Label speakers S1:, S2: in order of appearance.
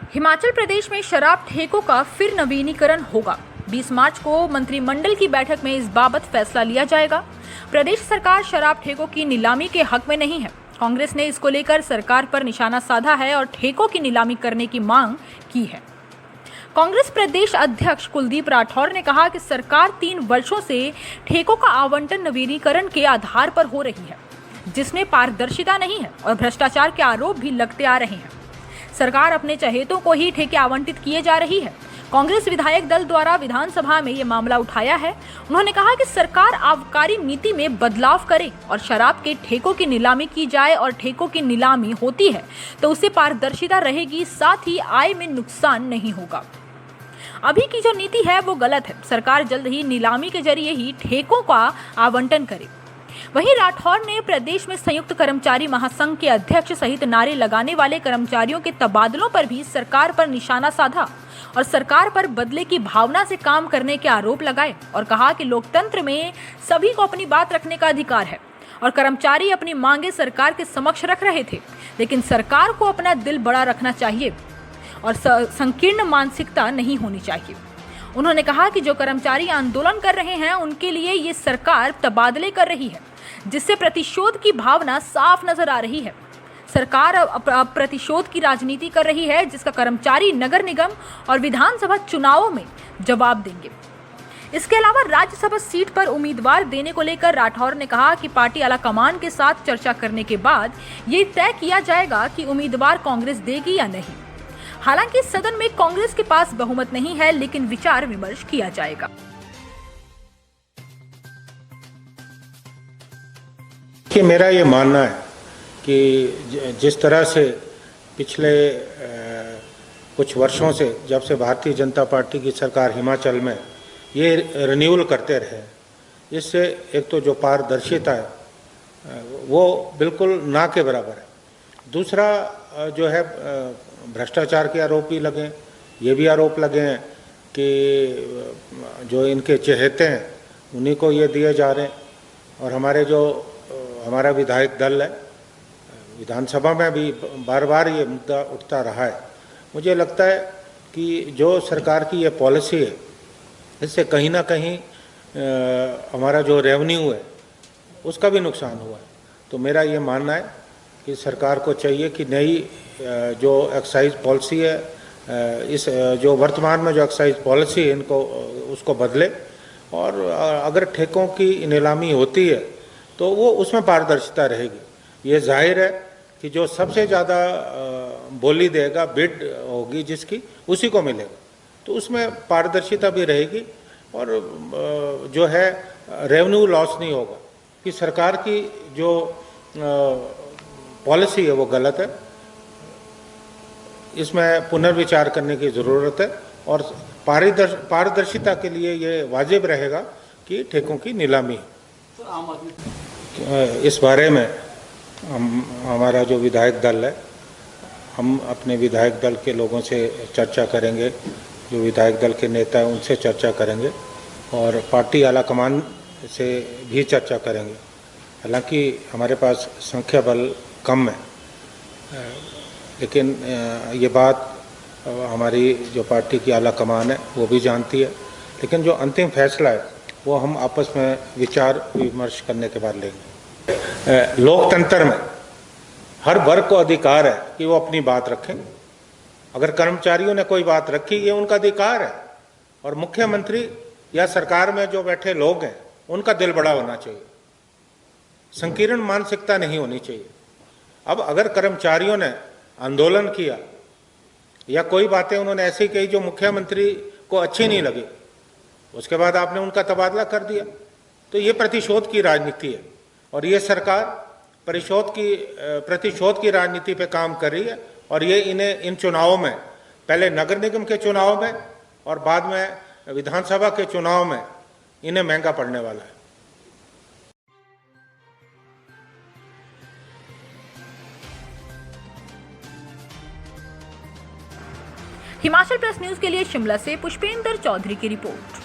S1: हिमाचल प्रदेश में शराब ठेकों का फिर नवीनीकरण होगा। 20 मार्च को मंत्रिमंडल की बैठक में इस बाबत फैसला लिया जाएगा। प्रदेश सरकार शराब ठेकों की नीलामी के हक में नहीं है। कांग्रेस ने इसको लेकर सरकार पर निशाना साधा है और ठेकों की नीलामी करने की मांग की है। कांग्रेस प्रदेश अध्यक्ष कुलदीप राठौर ने कहा कि सरकार 3 वर्षों से ठेकों का आवंटन नवीनीकरण के आधार पर हो रही है, जिसमें पारदर्शिता नहीं है और भ्रष्टाचार के आरोप भी लगते आ रहे हैं। सरकार अपने चहेतों को ही ठेके आवंटित किए जा रही है। कांग्रेस विधायक दल द्वारा विधानसभा में ये मामला उठाया है। उन्होंने कहा कि सरकार आबकारी नीति में बदलाव करे और शराब के ठेकों की नीलामी की जाए और ठेकों की नीलामी होती है तो उससे पारदर्शिता रहेगी, साथ ही आय में नुकसान नहीं होगा। अभी की जो नीति है वो गलत है। सरकार जल्द ही नीलामी के जरिए ही ठेकों का आवंटन करे। वहीं राठौर ने प्रदेश में संयुक्त कर्मचारी महासंघ के अध्यक्ष सहित नारे लगाने वाले कर्मचारियों के तबादलों पर भी सरकार पर निशाना साधा और सरकार पर बदले की भावना से काम करने के आरोप लगाए और कहा कि लोकतंत्र में सभी को अपनी बात रखने का अधिकार है और कर्मचारी अपनी मांगे सरकार के समक्ष रख रहे थे, लेकिन सरकार को अपना दिल बड़ा रखना चाहिए और संकीर्ण मानसिकता नहीं होनी चाहिए। उन्होंने कहा कि जो कर्मचारी आंदोलन कर रहे हैं उनके लिए ये सरकार तबादले कर रही है, जिससे प्रतिशोध की भावना साफ नजर आ रही है। सरकार अब प्रतिशोध की राजनीति कर रही है, जिसका कर्मचारी नगर निगम और विधानसभा चुनावों में जवाब देंगे। इसके अलावा राज्यसभा सीट पर उम्मीदवार देने को लेकर राठौर ने कहा कि पार्टी आलाकमान के साथ चर्चा करने के बाद ये तय किया जाएगा कि उम्मीदवार कांग्रेस देगी या नहीं। हालांकि सदन में कांग्रेस के पास बहुमत नहीं है, लेकिन विचार विमर्श किया जाएगा।
S2: कि मेरा ये मानना है कि जिस तरह से पिछले कुछ वर्षों से, जब से भारतीय जनता पार्टी की सरकार हिमाचल में ये रिन्यूअल करते रहे, इससे एक तो जो पारदर्शिता है वो बिल्कुल ना के बराबर है। दूसरा जो है भ्रष्टाचार के आरोप भी लगे, ये भी आरोप लगे हैं कि जो इनके चहेते हैं उन्हीं को ये दिए जा रहे हैं। और हमारा विधायक दल है, विधानसभा में भी बार बार ये मुद्दा उठता रहा है। मुझे लगता है कि जो सरकार की ये पॉलिसी है, इससे कहीं ना कहीं हमारा जो रेवेन्यू है उसका भी नुकसान हुआ है। तो मेरा ये मानना है कि सरकार को चाहिए कि नई जो एक्साइज पॉलिसी है, इस जो वर्तमान में जो एक्साइज पॉलिसी है इनको उसको बदले और अगर ठेकों की नीलामी होती है तो वो उसमें पारदर्शिता रहेगी। ये जाहिर है कि जो सबसे ज़्यादा बोली देगा, बिड होगी जिसकी, उसी को मिलेगा, तो उसमें पारदर्शिता भी रहेगी और जो है रेवेन्यू लॉस नहीं होगा कि सरकार की जो पॉलिसी है वो गलत है। इसमें पुनर्विचार करने की ज़रूरत है और पारदर्शिता के लिए ये वाजिब रहेगा कि ठेकों की नीलामी। इस बारे में हमारा जो विधायक दल है, हम अपने विधायक दल के लोगों से चर्चा करेंगे, जो विधायक दल के नेता हैं उनसे चर्चा करेंगे और पार्टी आलाकमान से भी चर्चा करेंगे। हालांकि हमारे पास संख्या बल कम है, लेकिन ये बात हमारी जो पार्टी की आलाकमान है वो भी जानती है। लेकिन जो अंतिम फैसला है वो हम आपस में विचार विमर्श करने के बाद लेंगे। लोकतंत्र में हर वर्ग को अधिकार है कि वो अपनी बात रखें। अगर कर्मचारियों ने कोई बात रखी, ये उनका अधिकार है और मुख्यमंत्री या सरकार में जो बैठे लोग हैं उनका दिल बड़ा होना चाहिए, संकीर्ण मानसिकता नहीं होनी चाहिए। अब अगर कर्मचारियों ने आंदोलन किया या कोई बातें उन्होंने ऐसी कही जो मुख्यमंत्री को अच्छी नहीं लगी, उसके बाद आपने उनका तबादला कर दिया, तो ये प्रतिशोध की राजनीति है और ये सरकार प्रतिशोध की राजनीति पे काम कर रही है और ये इन्हें इन चुनावों में, पहले नगर निगम के चुनाव में और बाद में विधानसभा के चुनाव में, इन्हें महंगा पड़ने वाला है।
S1: हिमाचल प्रेस न्यूज के लिए शिमला से पुष्पेंद्र चौधरी की रिपोर्ट।